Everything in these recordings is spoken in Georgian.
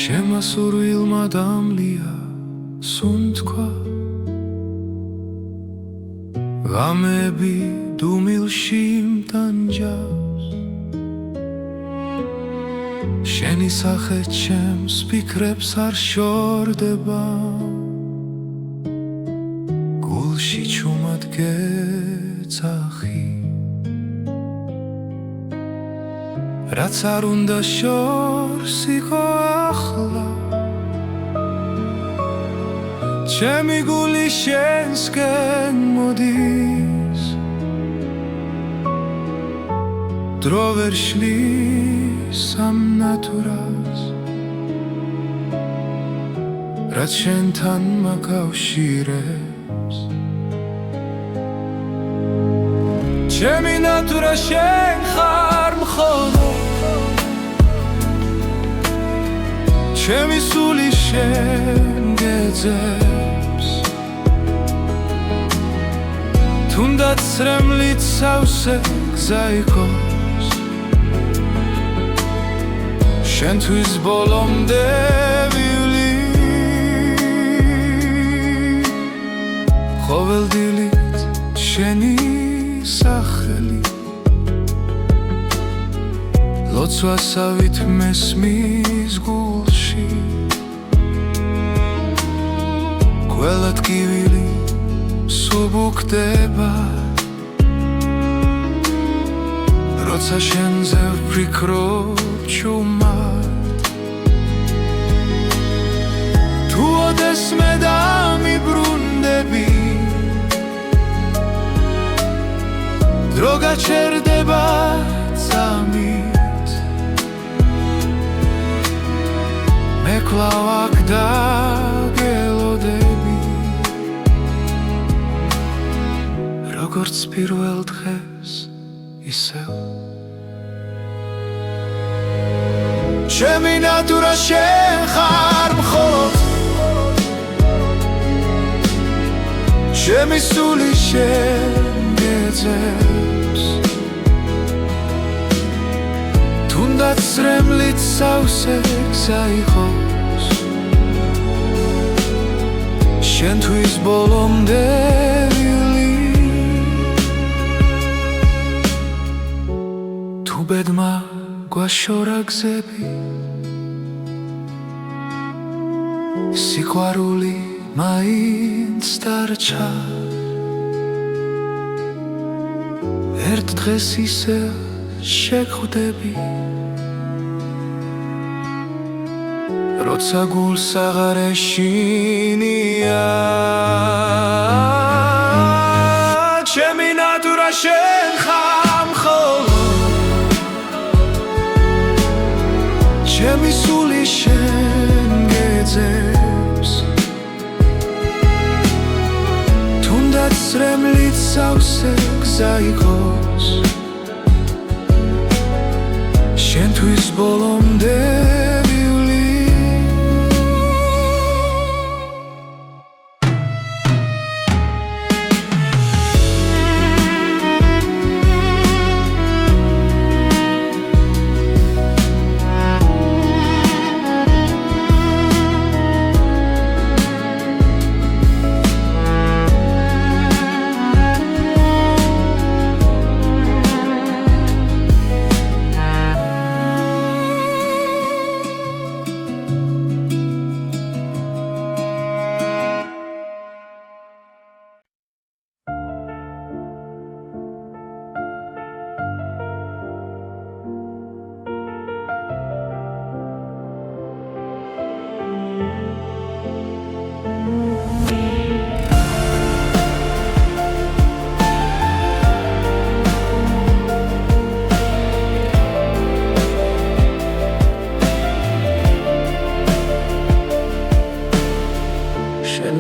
შემასურვილმა დამლია სუნთქვა ღამები დუმილში მტანჯავს შენი სახე ჩემს ფიქრებს არ შორდება გულში ჩუმად გეძახი რაც არ უნდა შორს იყო ახლა ჩემი გული შენსკენ მოდის დრო ვერ შლის ამ ნატურას რაც შენთან მაკავშირებს ჩემი ნატურა შენ ხარ მხოლოდ ჩემი სული შენ გეძებს თუნდაც რემლით სავსე გზა იყოს შენთვის ბოლომდე ვივლი ყოველდილით შენი სახელი ლოცვასავით მესმის გულში ყველა ტკივილი სუბუქდება როცა შენზე ვფიქრობ ჩუმად თუ ოდესმე დამიბრუნდები დრო გაჩერდება წამით მე კვლავ აქ დაგელოდები როგორც პირველ დღეს ისევ ჩემი ნატურა შენ ხარ მხოლოდ ჩემი სული შენ გეძებს თუნდაც რემლით სავსე გზა იყოს შენთვის ბოლომდე ბედმა გვაშორა გზები სიყვარული მაინც დარჩა ერთ დღეს ისე შეგხვდები როცა გულს აღარ ეშინია ჩემი ნატურა შენ ხარ მხოლოდ ჩემი სული შენ გეძებს თუნდაც რემლით სავსე გზა იყოს შენთვის ბოლომდე ვივლი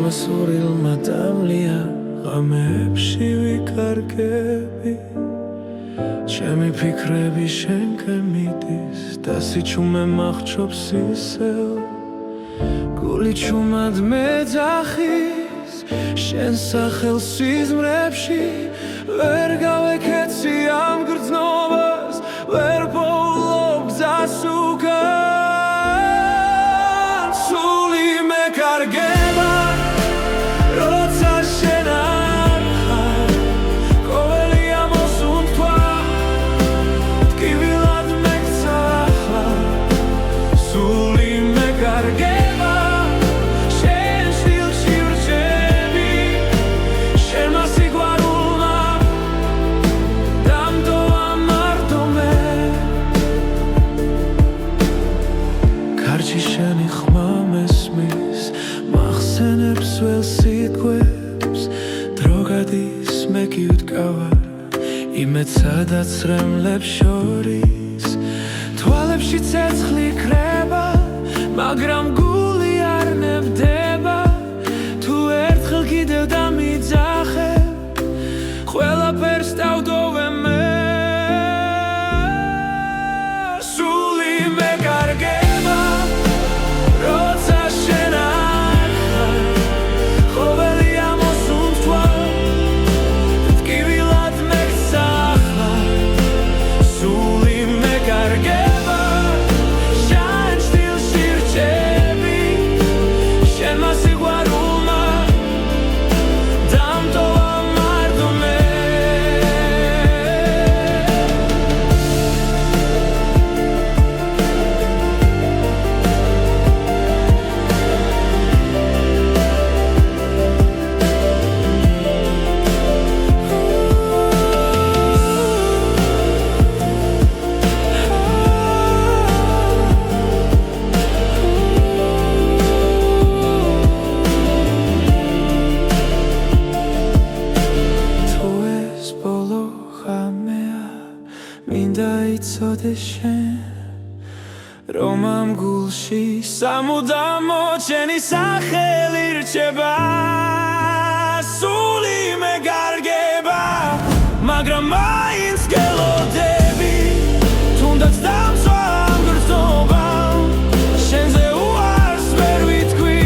შემასურვილმა დამლია ღამებში ვიკარგები ჩემი ფიქრები შენკენ მიდის და სიჩუმე მახრობს ისევ გული ჩუმად მეძახის შენ სახელს სიზმრებში ვერ გავეკეცი ამ გრძნობას ვერ პოულობ გზას უკან იმეც სადაც რემლებს შორის თვალებში ცეცხლი ქრება მაგრამ გული არ ნებდება თუ ერთხელ კიდევ დამიძახებ ყველაფერს დავდოვე მე სული მეკარგება როცა შენ არ ხარ ყოველი ამოსუნთქვა ტკივილად მეგსახლა სული მეკარგება შენ სტილში რჩები შენმა სიყვარულმა დამტოვა მარდომე მინდა იცოდე შენ რომ ამ გულში სამუდამო შენი სახელი რჩება სული მეკარგება მაგრამ მაინც გელოდები თუნდაც დამწვა ამ გრძნობამ შენზე უარს ვერ ვიტყვი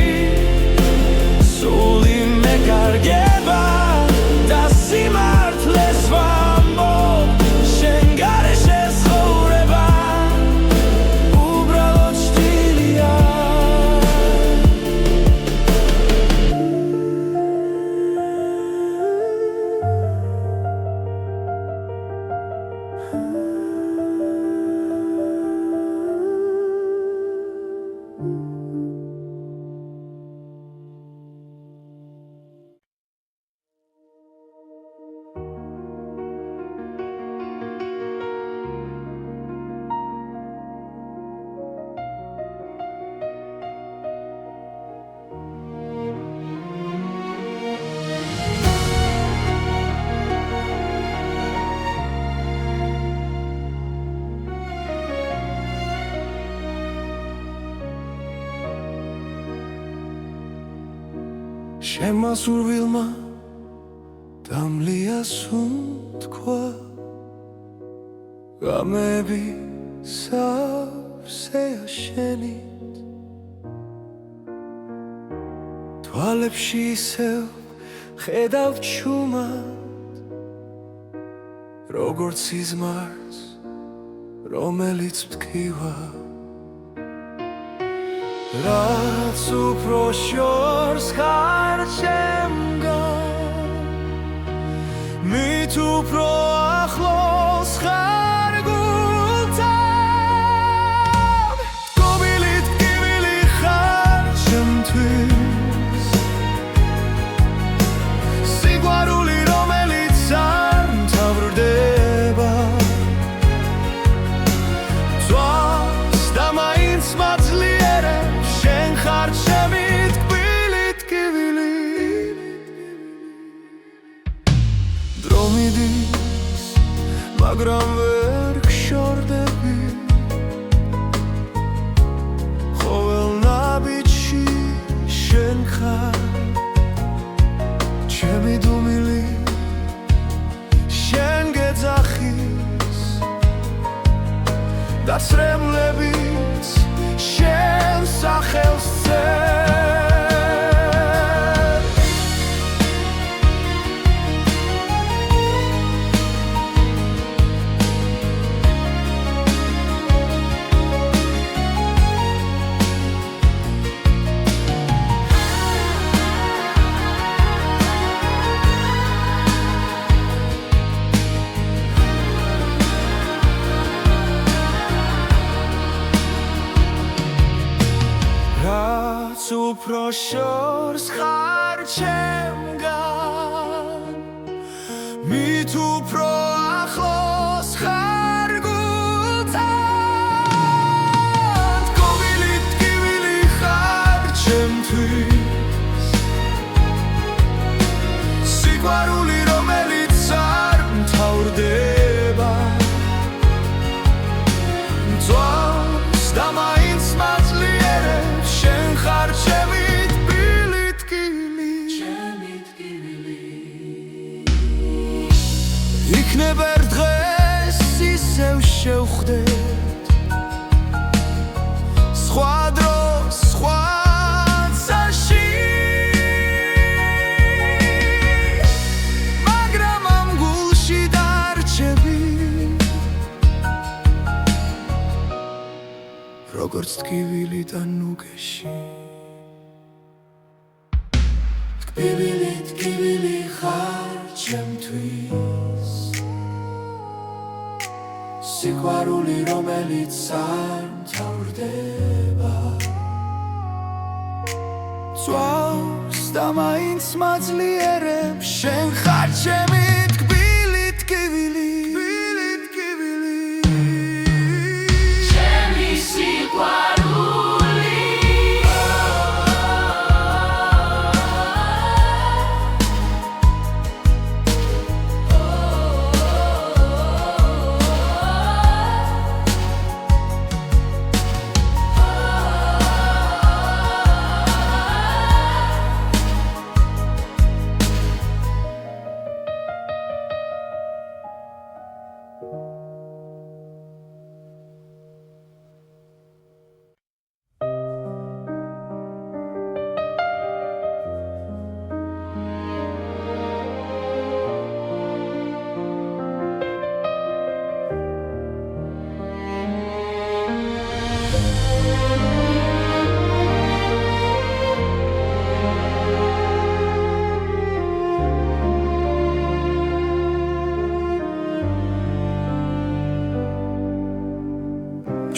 სული მეკარგება და სიმართლეს ვამბობ შენმა სურვილმა დამლია სუნთქვა ღამეები სავსეა შენით თვალებში ისევ ხედავ ჩუმად როგორც სიზმარს რომელიც მტკივა რაც უფრო შორს ხარ ჩემგან მით უფრო ახლოს ხარ გულთან გობილით ტკივილი ხარ ჩემთვის სიყვარული რომელიც არ მთავრდება ძვას და მაინც მაძლიერებს შენ ხარ ჩემი ტკბილი ტკივილი დრო მიდის მაგრამ ვერ გშორდები ყოველ ნაბიჯში შენ ხარ ჩემი დუმილი შენ გეძახის და ცრემლებიც შენ სახელს უფრო შორს ხარ ჩემგან მით უფრო ახლოს ხარ გულთან გობილი ტკივილი ხარ ჩემთვის სიყვარული რომელიც არ მთავრდება ტკივილიდან ნუგეში ტკბილი ტკივილი ხარ ჩემთვის სიყვარული რომელიც არ მთავრდება წვავს და მაინც მაძლიერებს შენ ხარ ჩემი ტკბილი ტკივილი ჩემი სიყვარული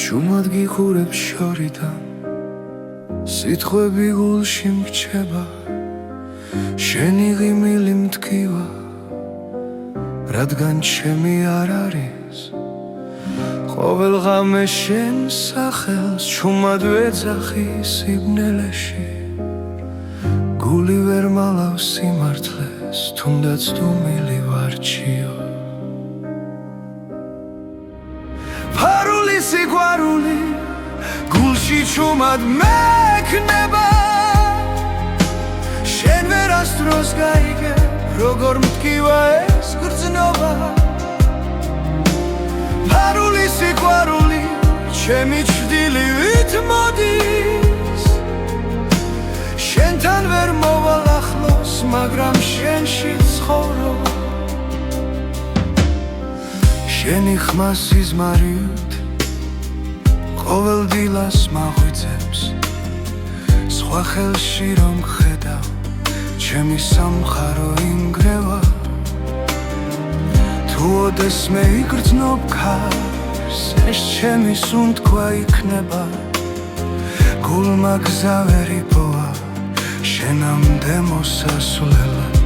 ჩუმად გიხურებ შორიდან სიტყვები გულში მრჩება შენი ღიმილი მტკივა რადგან ჩემი არ არის ყოველ ღამე შენ სახელს ჩუმად ვეძახი სიბნელეში გული ვერ მალავს სიმართლეს თუნდაც დუმილი ვარჩიო ფარული სიყვარული გულში ჩუმად მექნება შენ ვერასდროს გაიგებ როგორ მტკივა ეს გრძნობა ფარული სიყვარული ჩემი ჩრდილივით მოდის შენთან ვერ მოვალ ახლოს მაგრამ შენში ცხოვრობ შენი ხმა სიზმარიოდ ყოველ დილას მაღვიძებს სხვა ხელში რომ ხედავ ჩემი სამხარო ინგრევა თუ ოდესმე იგრძნობ ქარს ეს ჩემი სუნთქვა იქნება გულმა გზა ვერ იპოვა შენამდე მოსასვლელად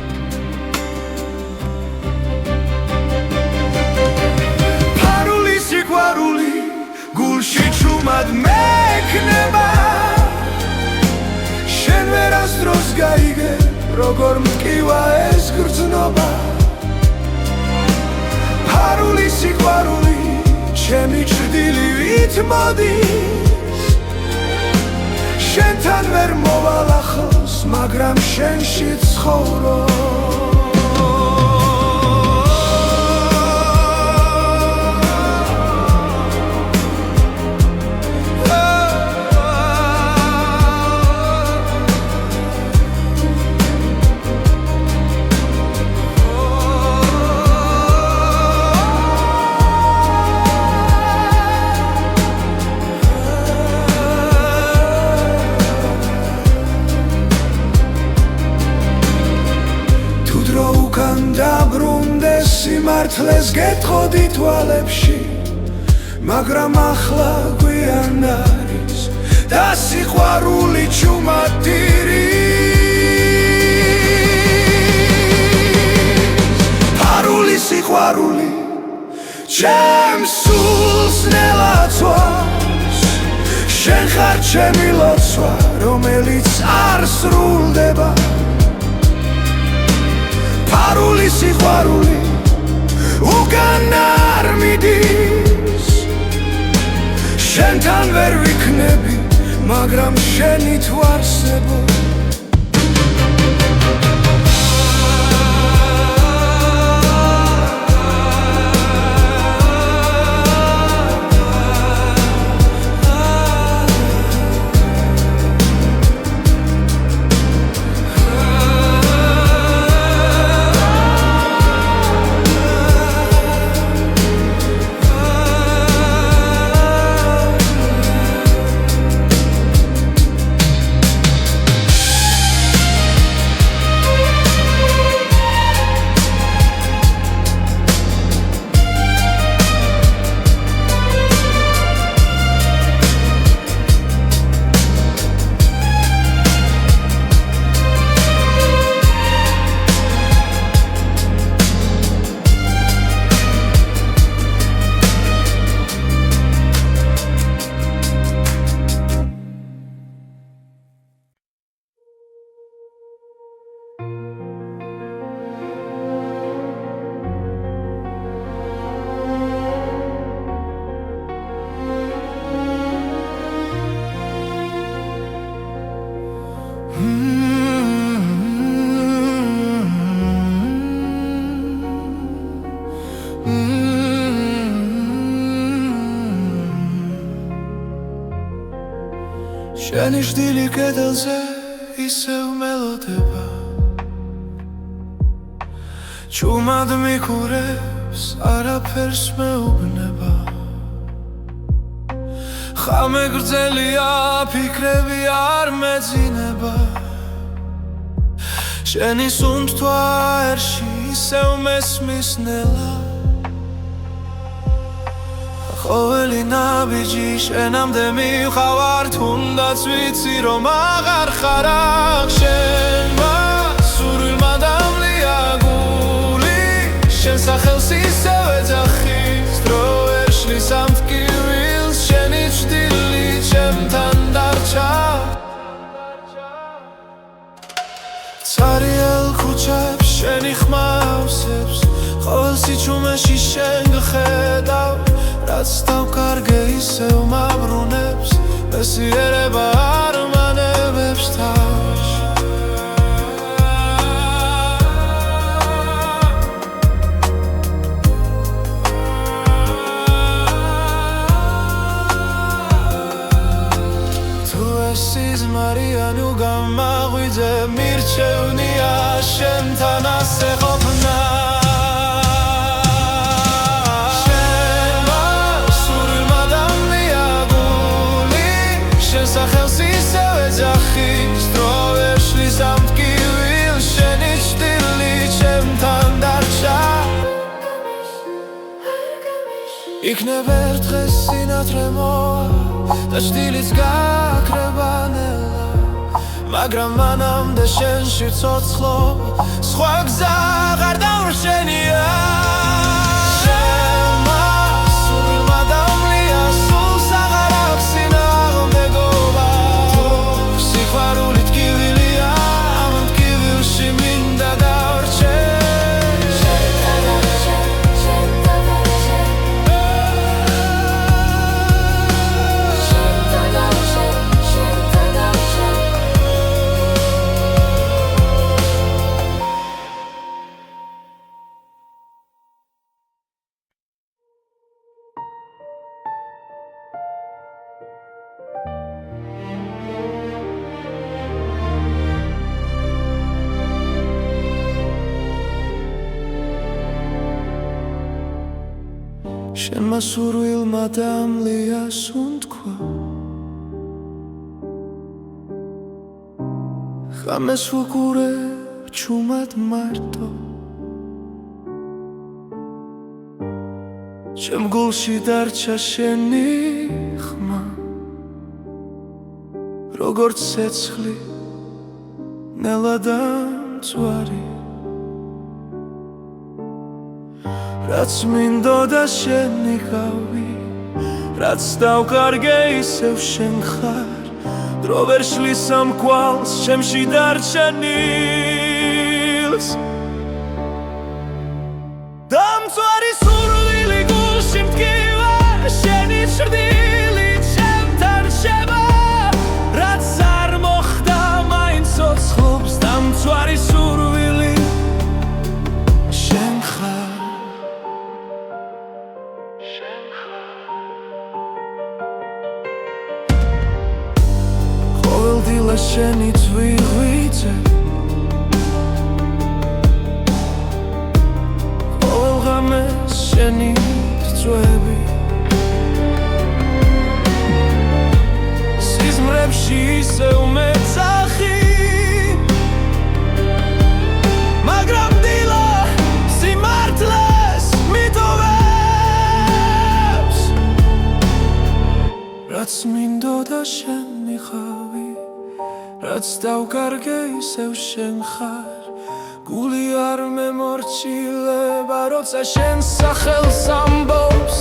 სიყვარული გულში ჩუმად მექნება შენ ვერასდროს გაიგებ როგორ მტკივა ეს გრძნობა ფარული სიყვარული ჩემი ჩრდილივით მოდის შენთან ვერ მოვალ ახლოს მაგრამ შენში ცხოვრობ დაბრუნდეს სიმართლეს გეტყოდი თვალებში მაგრამ ახლა გვიან არის და სიყვარული ჩუმად დირის ფარული სიყვარული ჩემს სულს ნელაცვავს შენ ხარ ჩემი ლოცვა რომელიც არ სრულდება ფარული სიყვარული უკან არ მიდის შენთან ვერ ვიქნები მაგრამ შენი თუ არსებობ ჭრილი კედელზე ისევ მელოდება ჩუმად მიყურებს არაფერს მეუბნება ხამე გრძელია ფიქრები არ მეძინება შენი სუნთქვა ერში ისევ მესმის ნელა ყოველი ნაბიჯი შენამდე მივხავარ თუნდაც ვიცი რომ აღარ ხარ აქ შენმა სურვილმა დამლია გული შენ სახელს ისევ ეძახის დრო ვერ შლის ამ ტკივილს შენი ჭრილი ჩემთან დარჩა წარიელ ქუჩებს შენი ხმა ავსებს ყოველ სიჩუმეში შენ გხედავ რაც დავკარგე ისევ მაბრუნებს მესიერება არ მანებებს თავს თუ ეს სიზმარია ნუ გამაღვიძე მირჩევნია შენთან ასე ყოფნა სახელს ისევ ეძახის დრო ვერ შლის ამ ტკივილს შენი ჭრილი ჩემთან დარჩა იქნებ ერთ დღეს სინათლე მოვა და ჭრილიც გაქრება ნელა მაგრამ მანამდე შენში ცოცხლობა სხვა გზა აღარ დავრშენია შენმა სურვილმა დამლია სუნთქვა ხამეს ვუყურებ ჩუმად მარტო ჩემ გულში დარჩა შენი ხმა როგორც ცეცხლი ნელა დამწვარი რაც მინდოდა შენიღავი რაც დავკარგე ისევ შენ ხარ დრო ვერ შლის ამ კვალს ჩემში დარჩენილს დამწვარი სურვილი გულში მტკივა შენი ჭრილი ჩემთან რჩება რაც არ მოხდა მაინც ცოცხლობს დამწვარი სურვილი შენ ხარ ყოველ დილას შენი წვიღვიძე ყოველ ღამეს შენი წვევი სიზმრებში ისევ მეძახი მაგრამ დილა სიმართლეს მიტოვებს რაც მინდოდა შენიღავი რაც დავკარგე ისევ შენ ხარ გული არ მემორჩილება როცა შენ სახელს ამბობს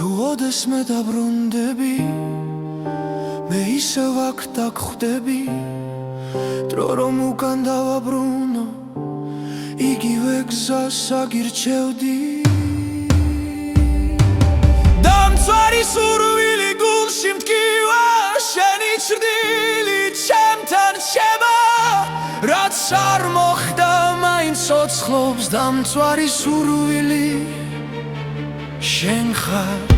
თუ ოდესმე დაბრუნდები მე ისევ აქ დაგხვდები დრო რომ უკან დავაბრუნო იგივე გზას აგირჩევდი დამცვარი სურვილი გულში მტკივა შენი ჭრდილი ჩემთან რჩება რაც არ მოხდა მაინც ცოცხლობს დამცვარი სურვილი შენ ხარ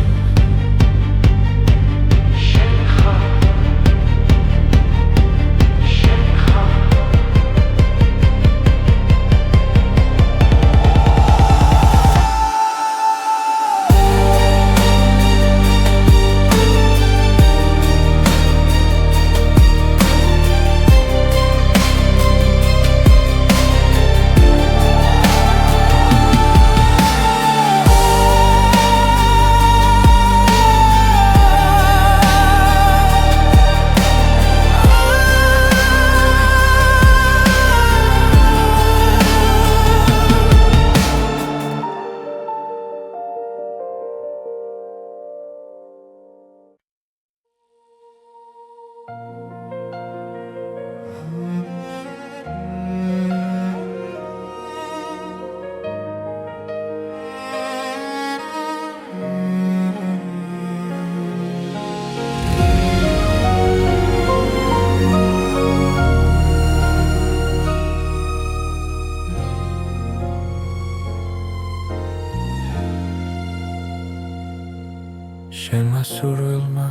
შენმა სურვილმა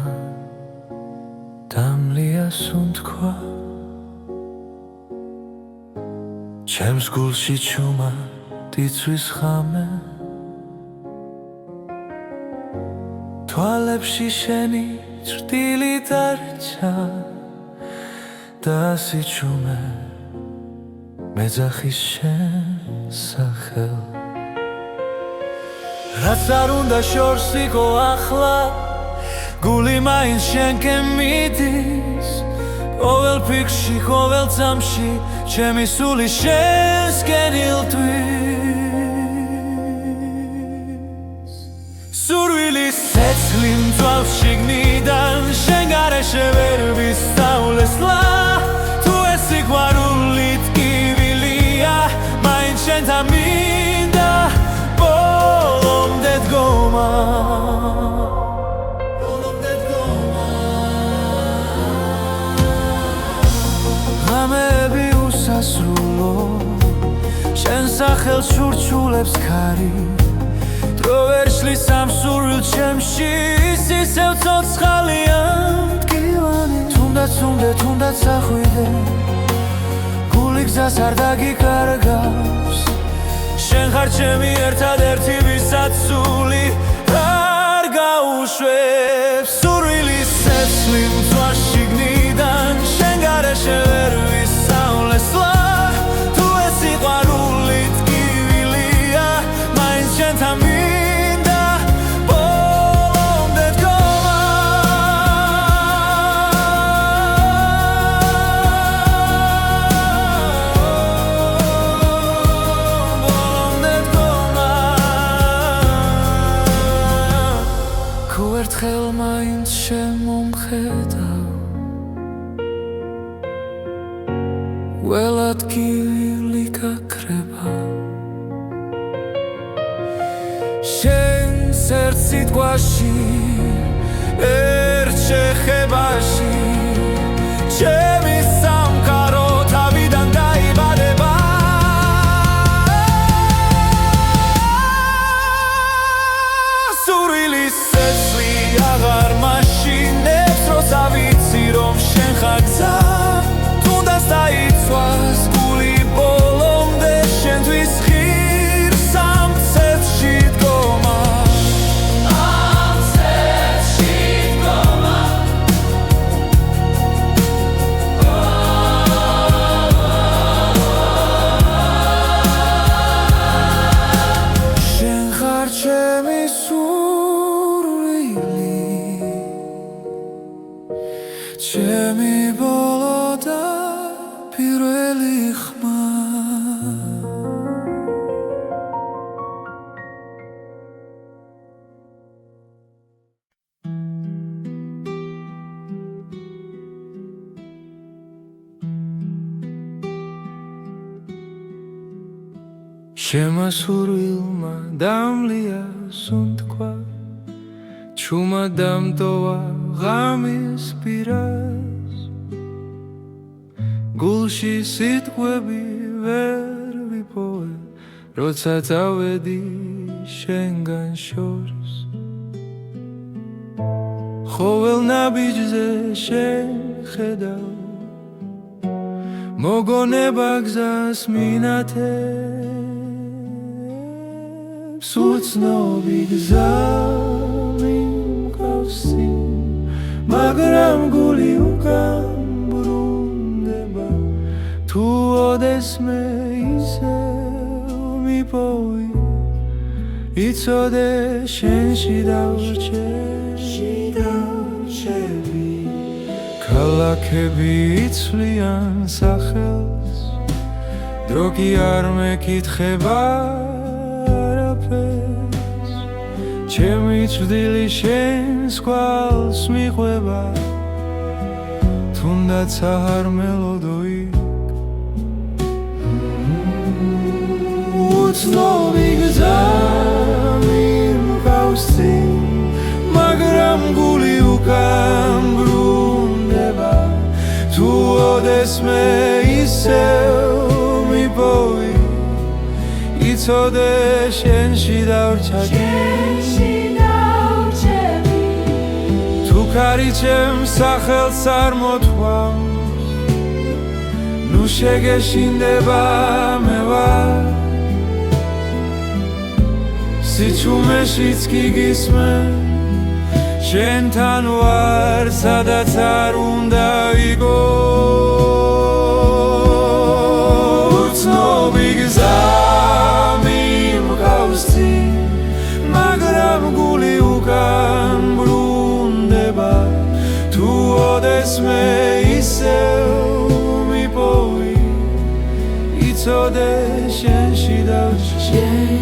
დამლია სუნთქვა ჩემს გულში ჩუმა დიცვის ხამე თვალებში შენი ჭრდილი დარჩა და სიჩუმე მეძახის შენ სახელ რაც არ უნდა შორს იყო ახლა გული მაინც შენკენ მიდის ყოველ ფიქრში ყოველ წამში ჩემი სული შენსკენ ილტვის სურვილის ცეცხლი მწვავს შიგნიდან შენ გარეშე ვერ ვისწავლესლა თუ ეს სიყვარული ტკივილია მაინც შენთან მინდა ღამეები უსასრულო შენ სახელს შურჩულებს ქარი დრო ვერ შლის ამ სურვილ ჩემში ისევ ცოცხალია მტკივანი თუნდაც ახვიდე გული გზას არ დაგიკარგავს შენ ხარ ჩემი ერთადერთი ვისაც სული არ გაუშვებს სურვილის ცეცხლი მწვავს შიგნიდან შენ გარეშე ვერ ვისწავლესლა თუ ეს სიყვარული ტკივილია მაინც შენთან მინდა ბოლომდე დგომა ერთხელ მაინც შემომხედავ ველად გივილი გაქრება შენს ერთ სიტყვაში ერთ შეხებაში ჩემი სამყარო თავიდან დაიბადება სურვილის ცეცხლი აღარ მაშინებს როცა ვიცი რომ შენ ხარ გზა თუნდაც დაიცვას გული ბოლომდე შენთვის ღირს ამ ცეცხლში დგომა შენ ხარ ჩემი სურვილი ჩემი ბოლო და პირველი ხმა შემასურვილმა დამლია სუნთქვა ჩუმა დამტოვა ღამის პირას გულში სიტყვები ვერ ვიპოვე როცა წავედი შენგან შორს ხოველ ნაბიჯზე შეხედავ მოგონება გზას მინათებს უცნობი გზა მიმკავსი მაგრამ გული უკან ბრუნდება თუ ოდესმე ისევ მიპოვი იცოდე შენში დავრჩები ქალაქები იცვლიან სახელს დრო კი არ მეკითხება არაფერს ჩემი წვდილი შენს კვალს მიყვება თუნდაც არ მელოდო იქ უცნობი გზა მიმკავსი მაგრამ გული უკან ბრუნდება თუ ოდესმე ისევ მიპოვი იცოდე შენში დავრჩები თუ ქარი ჩემს სახელს არ მოთქვამს ნუ შეგეშინდება მე ვარ სიჩუმეშიც კი გისმე შენთან ვარ სადაც არ უნდა ვიგო უცნობი გზა მიმკავსი მაგრამ გული უკან ბრუნდება თუ ოდესმე ისევ მიპოვი იცოდე შენში დავრჩები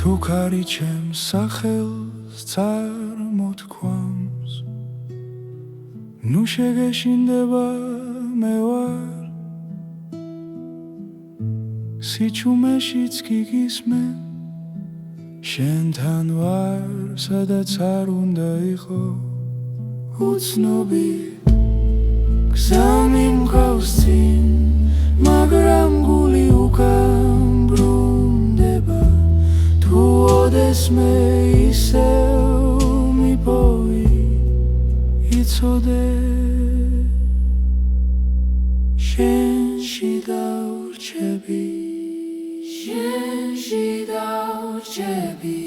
თუ ქარი ჩემს სახელს წარმოთქვამს ნუ შეგეშინდება მე ვარ სიჩუმეშიც კი გისმე შენთან ვარ სადაც არ უნდა იყო უცნობი გზა მიმკავსი მაგრამ გული უკან ბრუნდება თუ ოდესმე ისევ მიპოვი იცოდე შენში დავრჩები შენში დავრჩები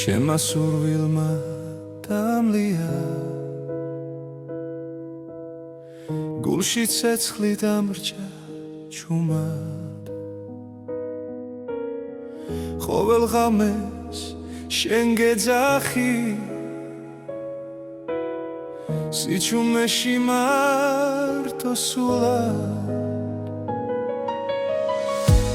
შემასურვილმა დამლია გულში ცეცხლი დამრჩა ჩუმად ყოველ ღამეს შენ გეძახი სიჩუმეში მარტო სულა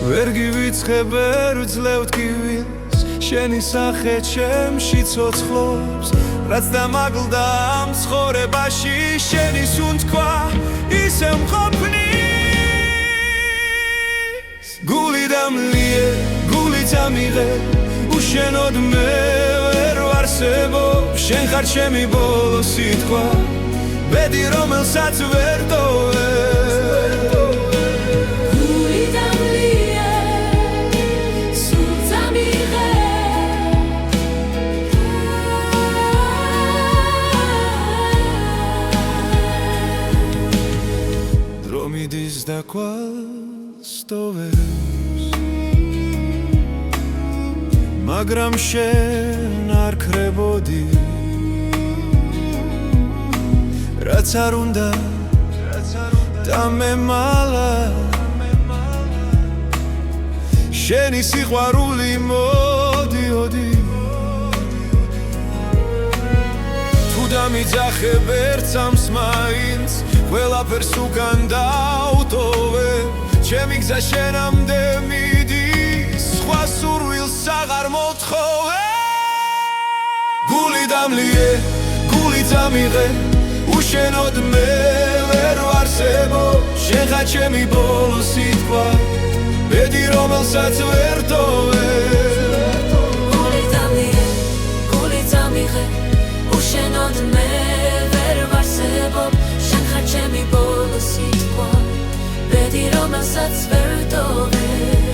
ვერ გივიცხებ, ვერ ვძლევ ტკივილს შენი სახე ჩემში ცოცხლობს რაც დამაგლდა ამ ცხოვრებაში შენი სუნთქვა ისევ მყოფნის გული დამლიე, გული წამიღე უშენოდ მე ვერ ვარსებობ შენ ხარ ჩემი ბოლო სიტყვა ბედი რომელსაც ვერ ტოვებ Dromiდის და კვალს ტოვებს მაგრამ შენ არ ქრებოდი რაც არ უნდა დამემალა შენი სიყვარული მოდიოდი თუ დამიძახებ ერთ სამს მაინც ყველაფერს უკან დავტოვებ ჩემი გზა შენამდე მიდის სხვა სურვილს აღარ მოთხოვებ გული დამლიე, გული წამიღე უშენოდ მე ვერ ვარსებობ შენ ხარ ჩემი ბოლო სიტყვა ბედი რომელსაც ვერ ტოვებ გული დამლიე, გული წამიღე უშენოდ მე ვერ ვარსებობ შენ ხარ ჩემი ბოლო სიტყვა ბედი რომელსაც ვერ ტოვებ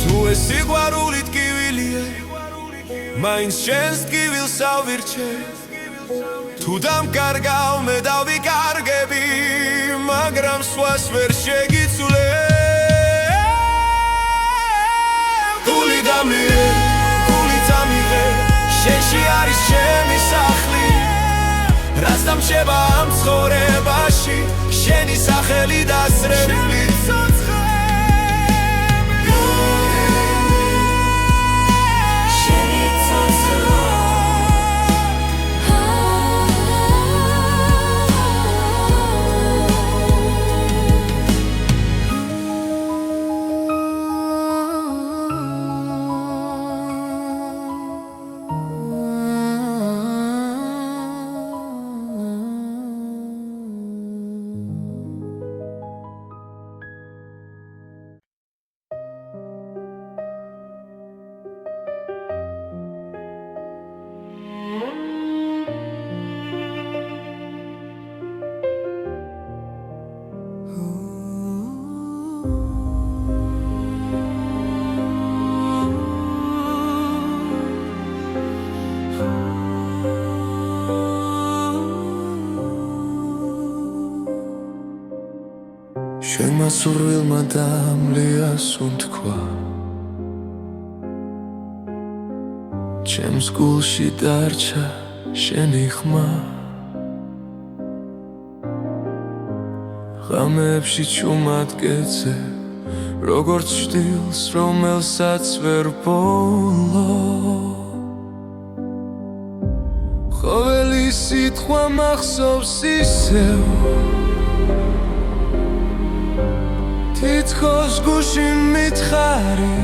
თუ ეს სიყვარული ტკივილია მაინც შენს ტკივილს ავირჩევ თუ დამკარგავ მე დავიკარგები მაგრამ სხვას ვერ შეგიცვლებ გული დამლიე, გული წამიღე შენში არის ჩემი სახლი რაც დამრჩება ამ ცხოვრებაში შენი სახელი დასრებული შენმა სურვილმა დამლია სუნთქვა ჩემს გულში დარჩა შენი ხმა ღამეებში ჩუმად გეძებ როგორც ჭდილს რომელსაც ვერ ვბოლო ყოველი სიტყვა მახსოვს ისევ თითქოს გულში მითხარი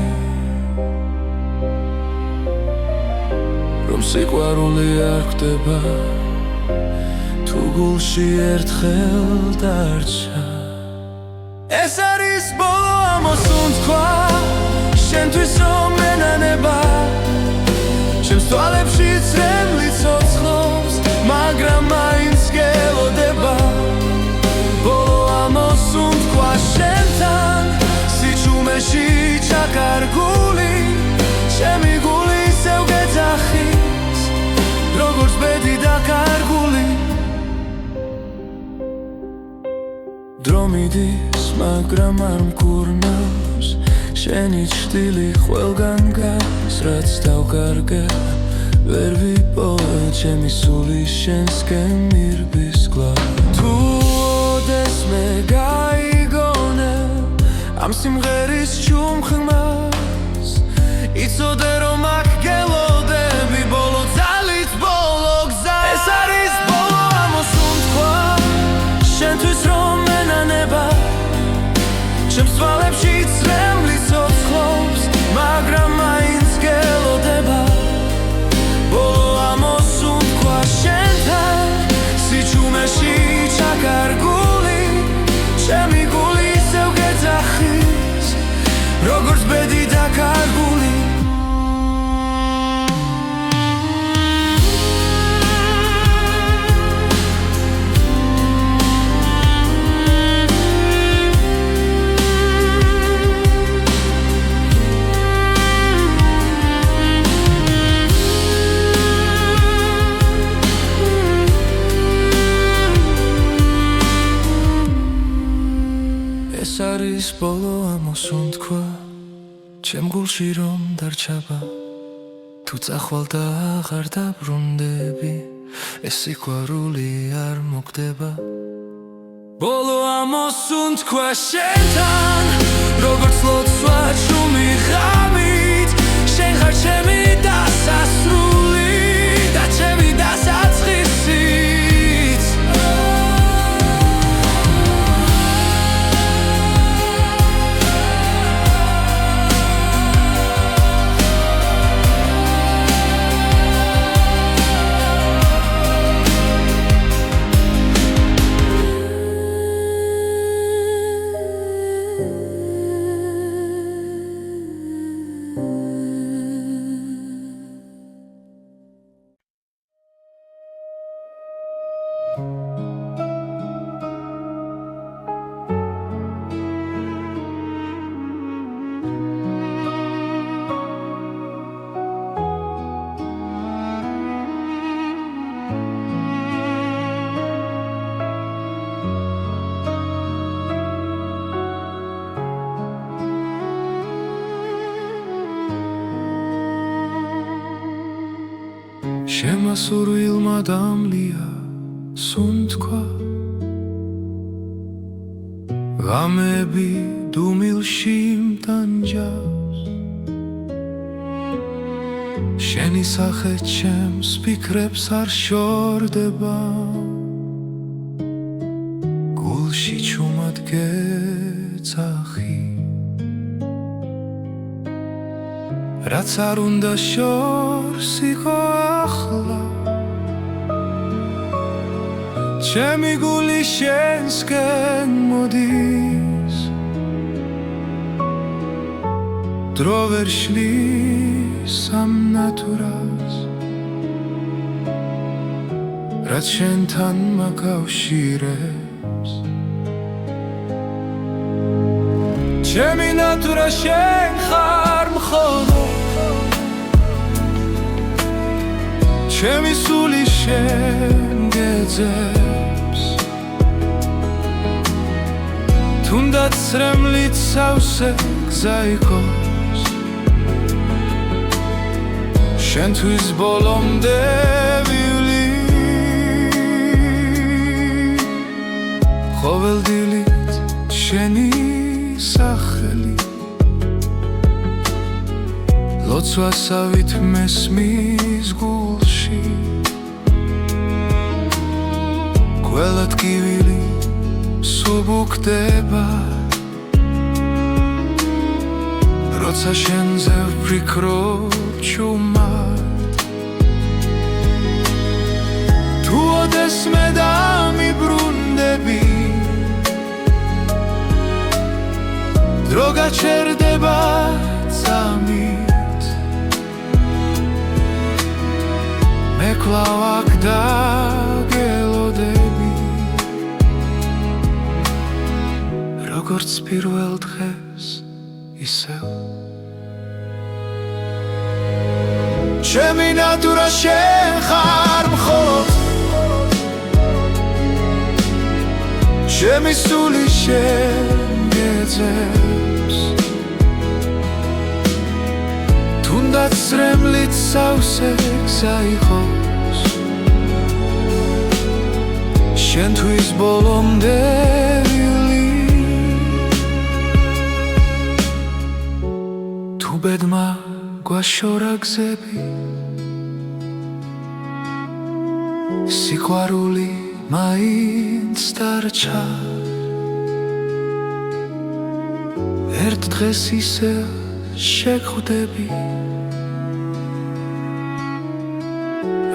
რომ სიყვარული არ ხდება თუ გულში ერთხელ დარჩა ეს არის ბოლო ამოსუნთქვა შენთვის რომ ენანება ჩემს თვალებში წრემლი ცოცხლობს მაგრამ მაინც გელოდება ბოლო ამოსუნთქვა შენთან სიჩუმეში ჩაკარგული ჩემი გული ისევ გეძახის როგორც ბედი დაკარგული დრო მიდის მაგრამ არ მკურნავს შენი ჭრილი ყველგან გადის რაც დავკარგე ვერ ვიპოვე ჩემი სული შენსკენ მირბის გლავ თუ ოდეს მე გაიგონე ამ სიმღერის ჩუმხმას იცოდე რომ აქ გელოდები ბოლო ძალით ბოლო გზა ეს არის ბოლო ამოსუნთქვა შენთვის რომ ენანება ჩემს თვალებში წრემლი ჩემ გულში რომ დარჩება თუ წახვალ და აღარ დაბრუნდები ეს სიყვარული არ მოხდება ბოლო ამოსუნ თქვა შენთან როგორც ლოცვა ჩუმი ღამით შენ ხარ ჩემი დასასრული და ჩემი დასაწყისიც შემასურვილმა დამლია სუნ თქვა ღამები დუმილში მტანჯავს შენი სახე ჩემს ფიქრებს არ შორდება გულში ჩუმად გეცახი რაც არ უნდა შორს იყო ახლა ჩემი გული შენსკენ მოდის დრო ვერ შლის ამ ნატურას რაც შენთან მაკავშირებს ჩემი ნატურა შენ ხარ მხოლოდ ჩემი სული შენ გეძებს თუნდაც რემლით სავსე გზა იყოს შენთვის ბოლომდე ვივლი ყოველდილით შენი სახელი ლოცვასავით მესმის გულში ყველა ტკივილი სუბუქდება როცა შენზე ვფიქრობ ჩუმად თუ ოდესმე დამიბრუნდები დრო გაჩერდება წამით მე კვლავ აქ დაგელოდები როგორც პირველ დღეს ისევ ჩემი ნატურა შენ ხარ მხოლოდ ჩემი სული შენ გეძებს თუნდაც რემლით სავსე გზა იყოს შენთვის ბოლომდე ვივლი თუ ბედმა გვაშორა გზები სიყვარული მაინც დარჩა ერთ დღეს ისე შეგხვდები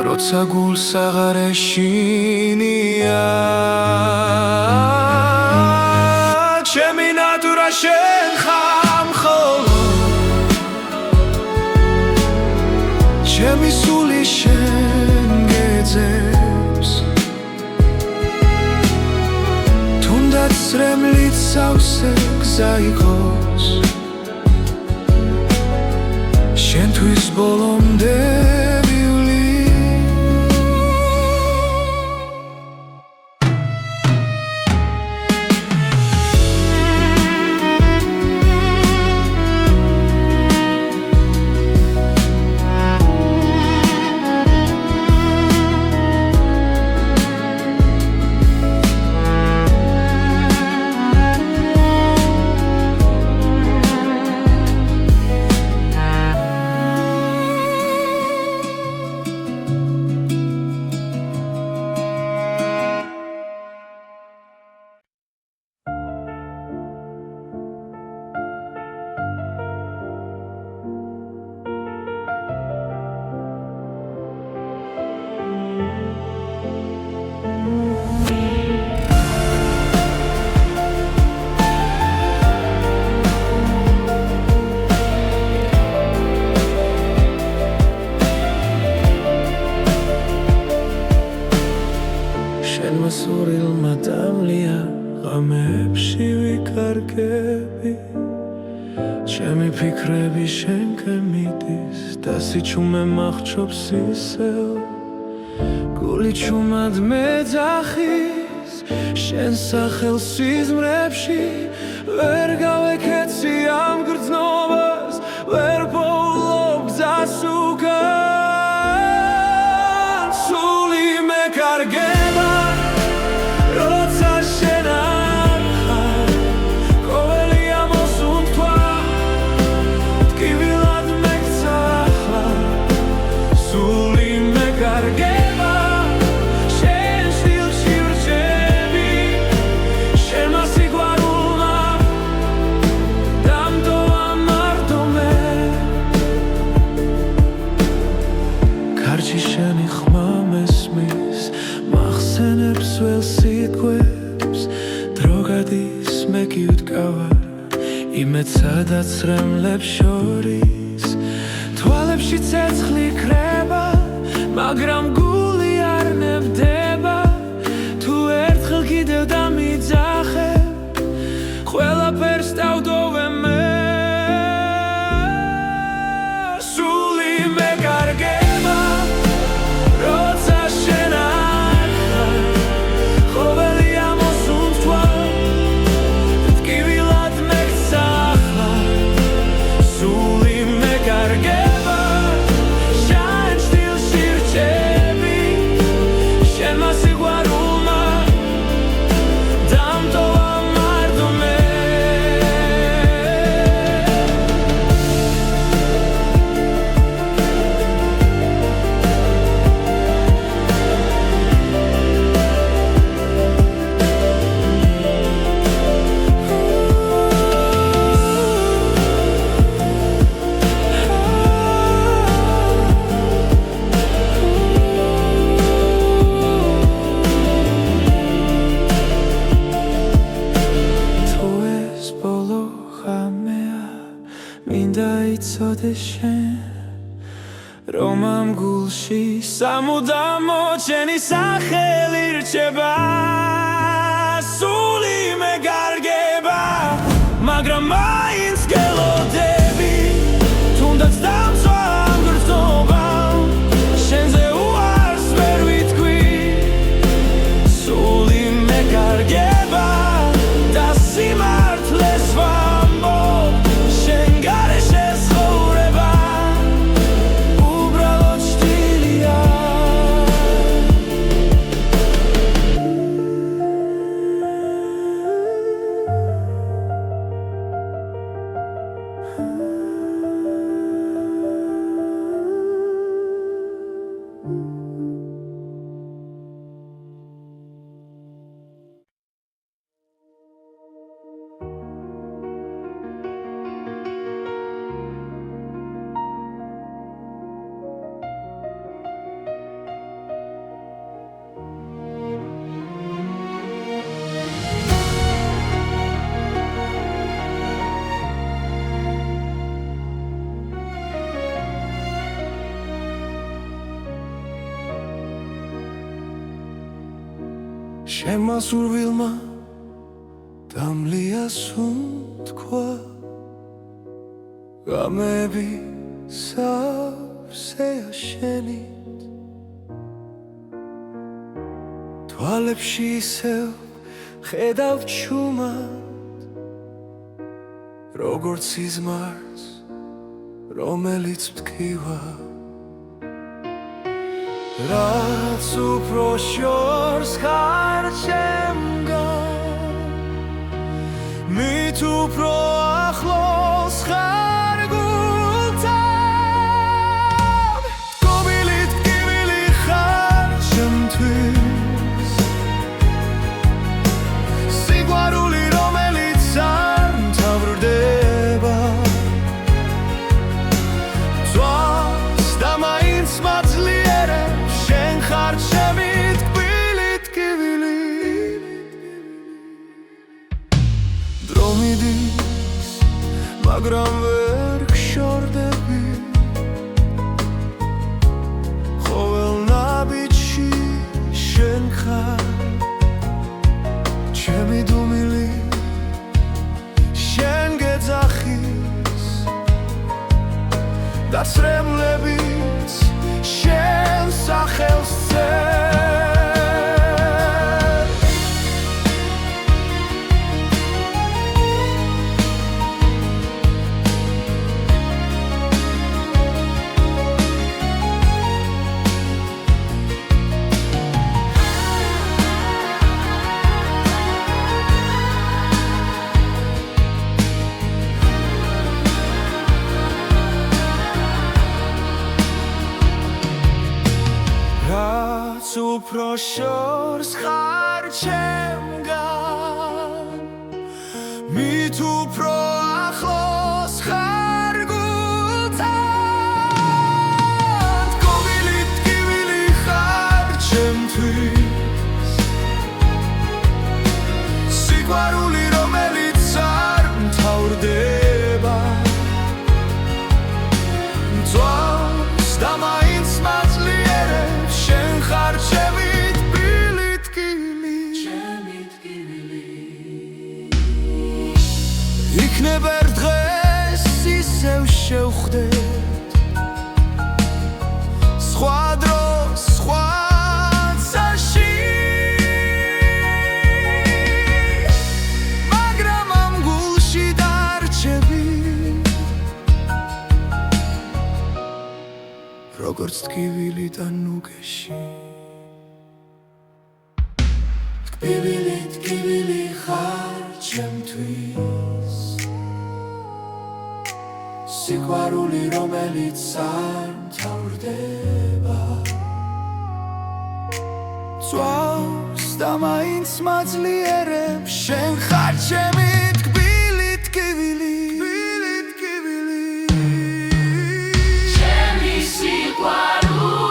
როცა გულს აღარ ეშინია ჩემი ნატურა შენ ხარ მხოლოდ ჩემი სული შენ გეძებს თუნდაც რემლით სავსე გზა იყოს შენთვის ბოლომდე ვივლი სურილმა დამლია ღამეებში ვიკარგები ჩემი ფიქრები შენკენ მიდის და სიჩუმე მახრჩობს ისევ გული ჩუმად მეძახის შენ სახელს სიზმრებში ვერ გავეკეცი ამ გრძნობას ვერ პოულობ გზას უკან სული მეკარგება როცა შენ არ ხარ ყოველი ამოსუნთქვა ტკივილად მეკცა ახლა სული მეკარგება შენ სტილში ვრჩები შენმა სიყვარულმა დამტოვა მარტომე კარჩი შენი ხმა მესმის მახსენებს ველს სიტყვებს დრო გადის მე კი ვდგავარ იმედ სადაც რემლებს შორის თვალებში ცეცხლი ქრება მაგრამ გული არ ნებდება თუ ერთხელ კიდევ დამიძახებ ყველაფერს დავდოვე მე სული მეკარგება როცა შენ არ ხარ ყოველი ამოსუნთქვა ტკივილად მეკცა ახლა სული მეკარგება შენ სტილში ვრჩები შენმა სიყვარულმა დამტოვა მარტომე თუ ეს ბოლო ღამეა მინდა იცოდე შენ რომ ამ გულში სამუდამო ჩემი სახელი რჩება სული მეკარგება მაგრამ მაინც გელოდები თუნდაც დამწვა ამ გრძნობამ შენზე უარს ვერ ვიტყვი სული მეკარგება და სიმართლეს ვამბობ შენ გარეშე ცხოვრება უბრალოდ შტილია შენმა სურვილმა დამლია სუნთქვა ღამეები სავსეა შენით თვალებში ისევ ხედავ ჩუმად როგორც სიზმარს რომელიც მტკივა რაც უფრო შორს ხარ ჩემგან მით უფრო ახლოს ხარ გულთან გობილით ტკივილი ხარ ჩემთვის სიყვარული რომელიც არ მთავრდება ძვას და მაინც მაძლიერებს შენ ხარ ჩემი ტკბილი ტკივილი დრო მიდის მაგრამ ვერ გშორდები ყოველ ნაბიჯში შენ ხარ სიყვარულებიც შენ სახელს უფრო შორს ხარ ჩემგან მით უფრო ახლოს ხარ გულთან გოგილი ტკივილი ხარ ჩემთვის სიყვარული რომელიც არ მთავრდება მწვავს და მაინც მაძლიერებს შენ ხარ ჩემი თბილი ტკივილი იქნება ერთ დღეს ისევ შევხვდეთ სხვა დროს სხვა წაში მაგრამ ამ გულში დარჩები როგორც ტკივილი და ნუგეში ტკივილი ხარ ჩემთვის სიყვარული რომელიც არ მთავრდება წვავს და მაინც მაძლიერებს შენ ხარ ჩემი ტკბილი ჩემი სიყვარული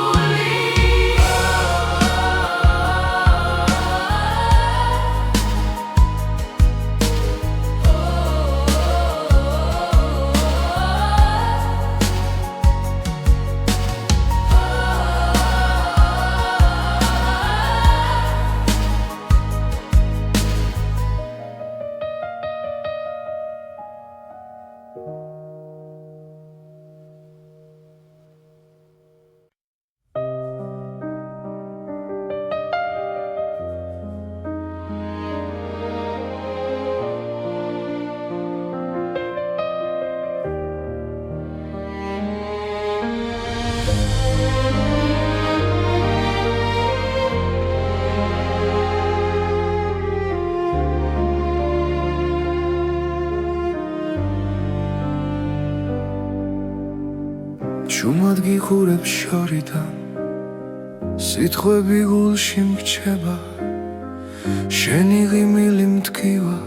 შუმად გიხურებ შორიდან სიტყვები გულში მრჩება შენი ღიმილი მტკივა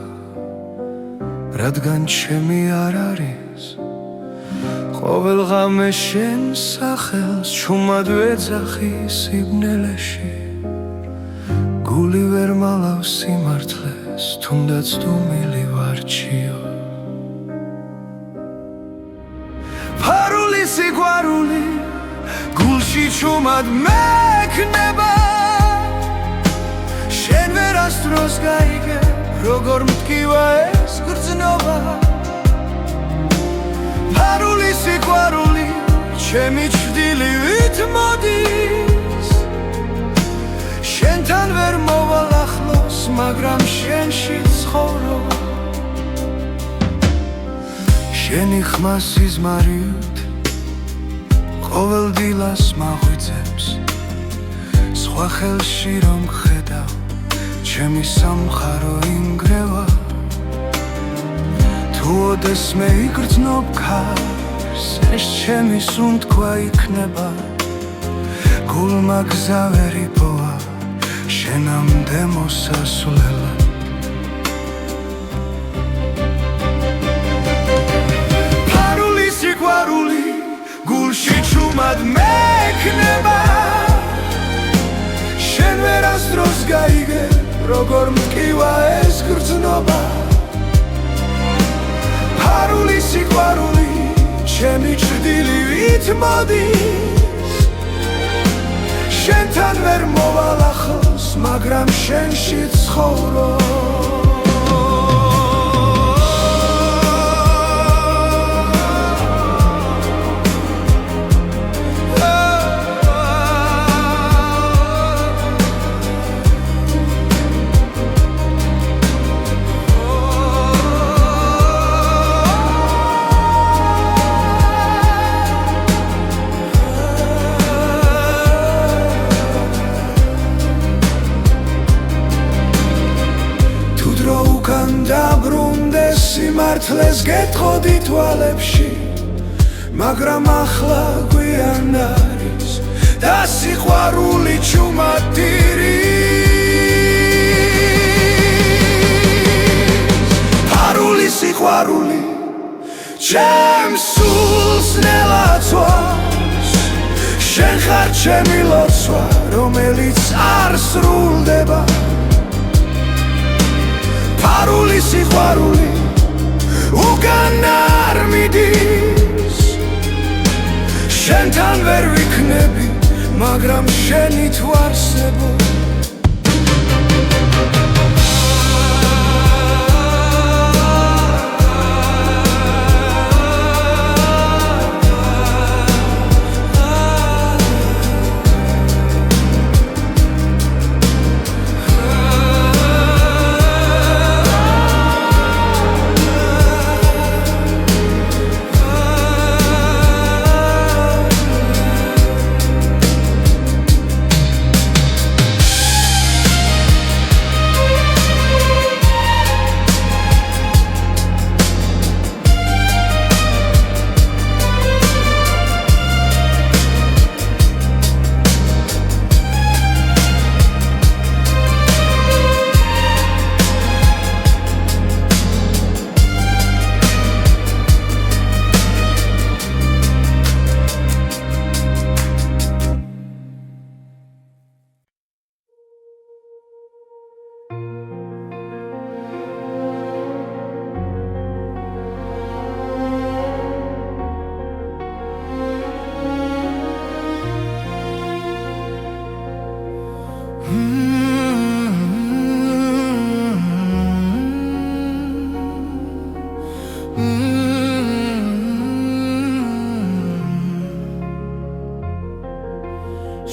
რადგან ჩემი არ არის ყოველ ღამე შენ სახელს შუმად ვეძახი სიბნელეში გული ვერ მალავს სიმართლეს თუნდაც დუმილი ვარჩიო სიყვარული გულში ჩუმად მექნება შენ ვერასდროს გაიგებ როგორ მტკივა ეს გრძნობა ფარული სიყვარული ჩემი ჩრდილივით მოდის შენთან ვერ მოვალ ახლოს მაგრამ შენში ცხოვრობ შენი ხმა სიზმარიოთ ყოველ დილას მაღვიძებს სხვა ხელში რომ ხედავ ჩემი სამხარო ინგრევა თუ ოდესმე იგრძნობ ქარს ეს ჩემი სუნთქვა იქნება გულმა გზა ვერ იპოვა შენამდე მოსასვლელად ფარული სიყვარული გულში ჩუმად მექნება შენ ვერასდროს გაიგებ როგორ მტკივა ეს გრძნობა ფარული სიყვარული ჩემი ჩრდილივით მოდის შენთან ვერ მოვალ ახლოს მაგრამ შენში ცხოვრობ სიმართლეს გეტყოდი თვალებში, მაგრამ ახლა გვიან არის და სიყვარული ჩუმადირის. ფარული სიყვარული ჩემს სულს ნელაცვავს, შენ ხარ ჩემი ლოცვა, რომელიც არ სრულდება. ფარული სიყვარული უკან არ მიდის, შენთან ვერ ვიქნები, მაგრამ შენი თუ არსებო.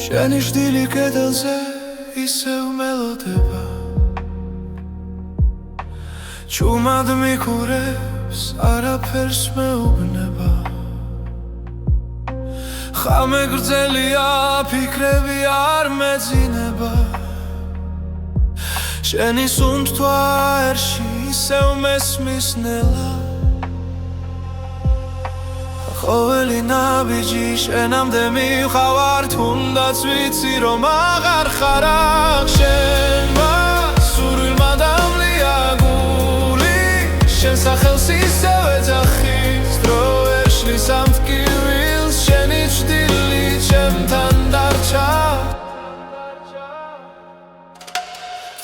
შენი შდილი კედელზე ისევ მელოდება, ჩუმად მიკურებს, არაფერს მეუბნება. ხამე გრძელია, ფიქრები არ მეძინება, შენი სუნთქვა ერში ისევ მესმის ნელა. ყოველი ნაბიჯი შენამდე მივხავარ, თუნდაც ვიცი რომ აღარ ხარ აქ. შენმა სურვილმა დამლია გული, შენ სახელს ისევ ეძახის, დრო ვერ შლის ამ ტკივილს, შენი ჩრდილი ჩემთან დარჩა.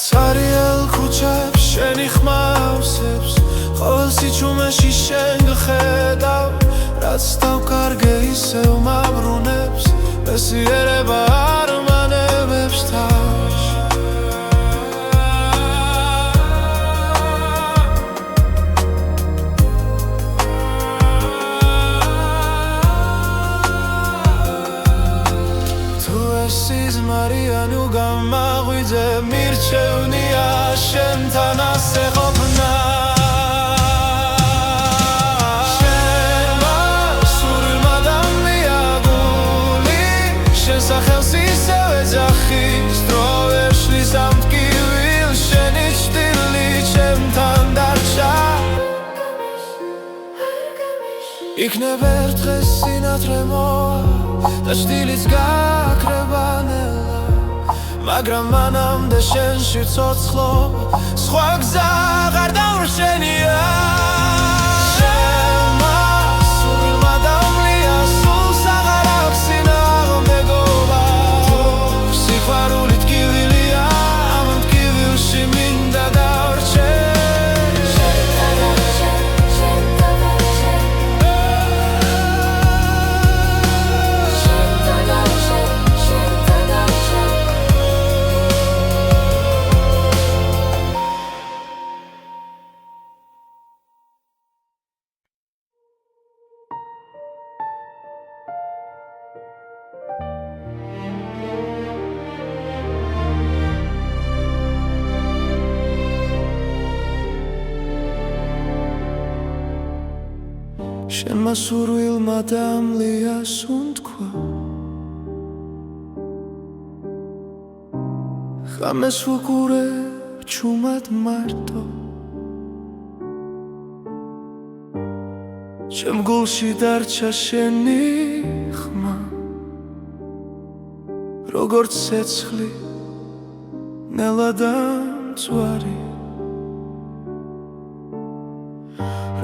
ცარიელ ქუჩებს შენი ხმა ავსებს, ყოველ სიჩუმეში შენ გხედავ, რაც დავკარგე ისევ მაბრუნებს, მესიერება არ მანევებს თავს. თუ ეს სიზმარია ნუ გამაღვიძე, მირჩევნია შენთან ასე ყოფნა. სახელს ისევ ეძახის, დრო ვერ შლის ამ ტკივილს, შენი ჩრდილი ჩემთან დარჩა. იქნებ ერთ დღეს სინათლე მოვა და ჩრდილიც გაქრება ნელა, მაგრამ მანამდე შენში ვცოცხლობ, სხვა გზა აღარ დავრჩენია. შენმა სურვილმა დამლია სუნთქვა, ხამეს ვუყურებ ჩუმად მარტო. ჩემ გულში დარჩა შენი ხმა როგორც ცეცხლი ნელა მწვარი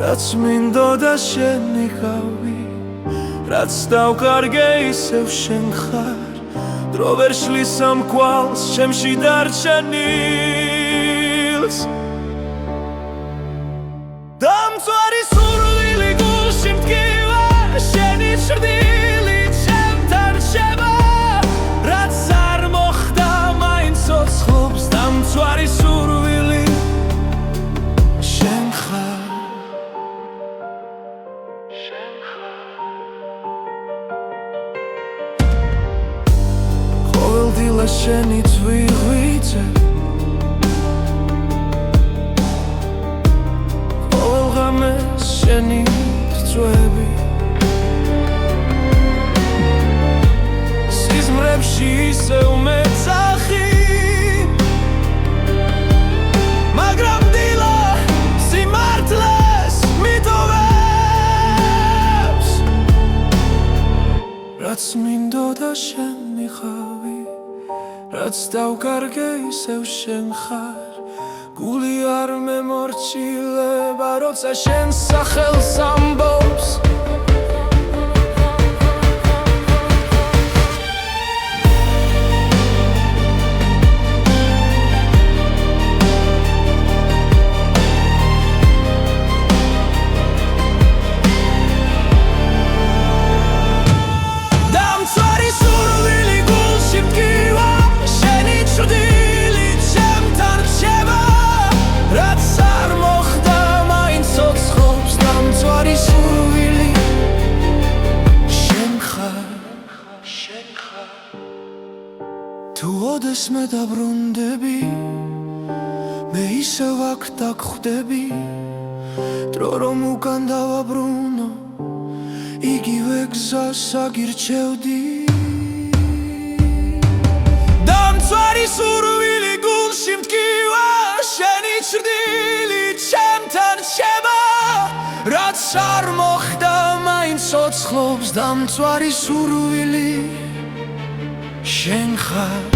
რაც მინდოდა შენი ხავი რაც დავკარგე ისევ შენ ხარ დრო ვერ შლის ამ კვალს ჩემში დარჩენილს დამწვარი სურვილი გულში მტკივა შენი ჭრდილი ჩემთან რჩება რაც არ მოხდა მაინც ცოცხლობს დამწვარი სურვილი შენ ხარ დილა შენი ძვირღვიძე ყოველ ღამეს შენი წვევი სიზმრებში ისევ მეძახი მაგრამ დილა სიმართლეს მიტოვებს რაც მინდოდა შენი ხავი რაც დავკარგე ისევ შენ ხარ გული არ მემორჩილება როცა შენ სახელს ამბობს თუ ოდესმე დაბრუნდები მე ისევ აქ დაგხვდები დრო რომ უკან დავაბრუნო იგივე გზას აგირჩევდი დამწვარი სურვილი გულში მტკივა შენი ჭრდილი ჩემთან რჩება რაც არ მოხდა მაინც ცოცხლობს დამწვარი სურვილი შენ ხარ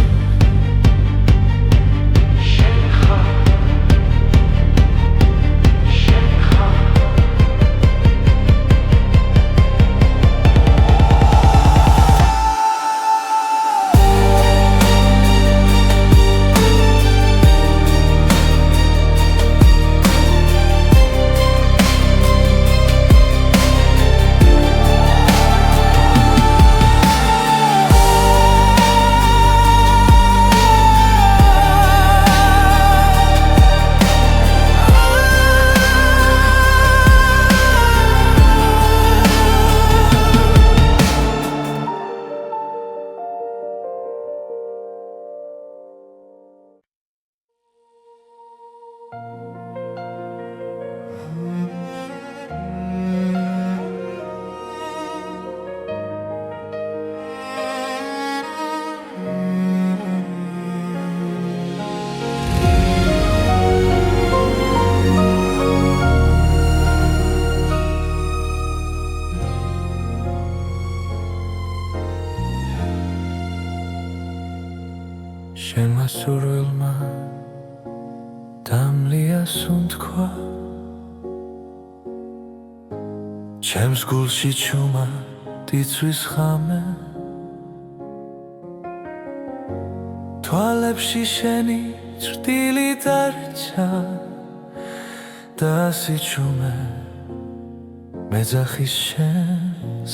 შენმა სურვილმა დამლია სუნთქვა ჩემს გულში ჩუმა დიცვის ხამე თვალებში შენი ჭრდილი დარჩა და სიჩუმე მეძახის შენ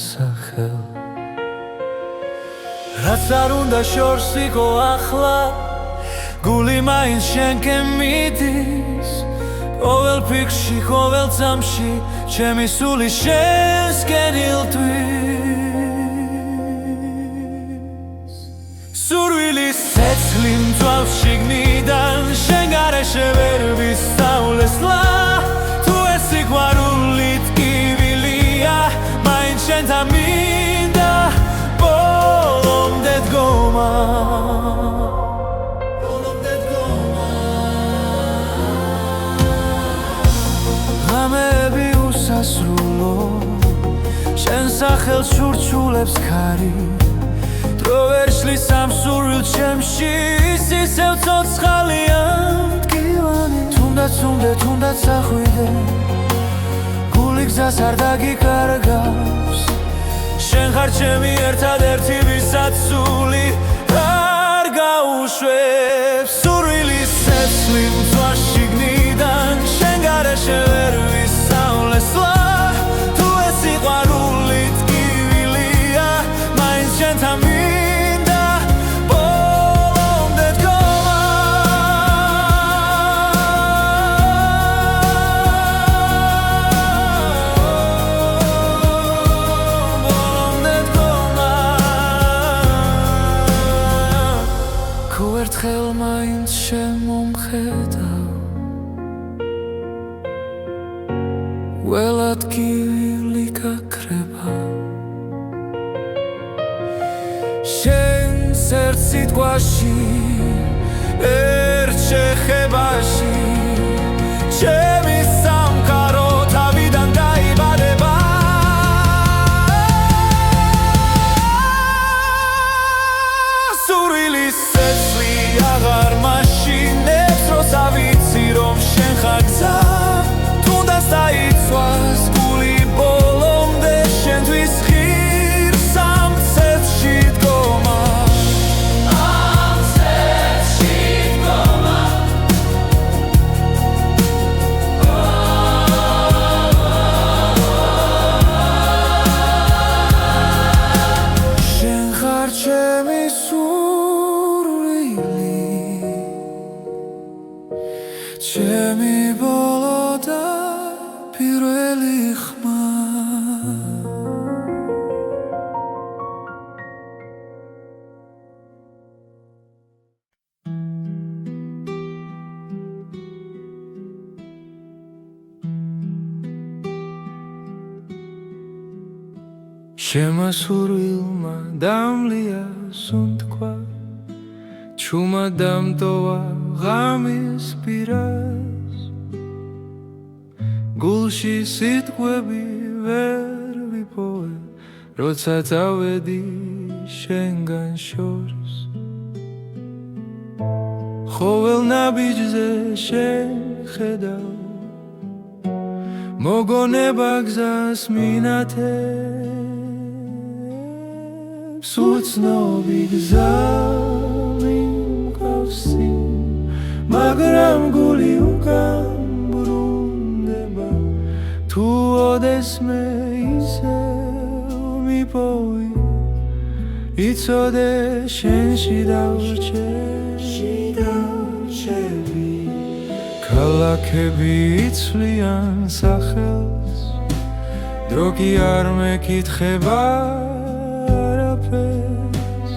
სახელ რაც არ უნდა შორს იყო ახლა გული მაინც შენკენ მიდის ყოველ ფიქრში ყოველ წამში ჩემი სული შენსკენ ილტვის სურვილის ცეცხლი მწვავს შიგნიდან შენ გარეშე ვერ ვისწავლესლა თუ ეს სიყვარული ტკივილია მაინც შენთან მინდა ბოლომდე დგომა ღამეები უსასრულო სახელს ჩურჩულებს ქარი დრო ვერ შლის ამ სურვილ ჩემში ისევ ცოცხალია მტკივანი თუნდაც ახვიდე გული გზას არ დაგიკარგავს შენ ხარ ჩემი ერთადერთი ვისაც სული არ გაუშვებს სურვილის ცეცხლი მწვანე შიგნიდან შენ გარეშე ვერ ვისავლესლა თუ ეს სიყვარული ტკივილია მაინც შენთან მინდა ბოლომდე დგომა ბოლომდე დგომა თუ ერთხელ მაინც შემომხედავ ველად გივილი გაქრება შენს ერთ სიტყვაში ერთ შეხებაში ჩემი სამყარო თავიდან დაიბადება სურვილის ცეცხლი აღარ მაშინებს როც ავიცი რომ შენ ხარ გზა დაიცვას გული ბოლომდე შენთვის ღირს ამ ცეცხლში დგომა ამ ცეცხლში დგომა შენ ხარ ჩემი სურვილი ჩემი ბოლო და პირველი ხმა შემასურვილმა დამლია სუნთქვა ჩუმა დამტოვა ღამის პირას გულში სიტყვები ვერ ვიპოვე როცა წავედი შენგან შორს ხოველ ნაბიჯზე შეხედავ მოგონება გზას მინათებს უცნობი გზა მიმკავსი მაგრამ გული უკან ბრუნდება თუ ოდესმე ისევ მიპოვი იცოდე შენში დავრჩები ქალაქები იცვლიან სახელს დრო კი არ მეკითხება არაფერს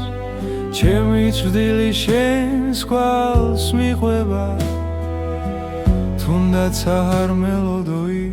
ჩემი წვდილი შენს კვალს მიყვება თუნდაც არ მელოდოი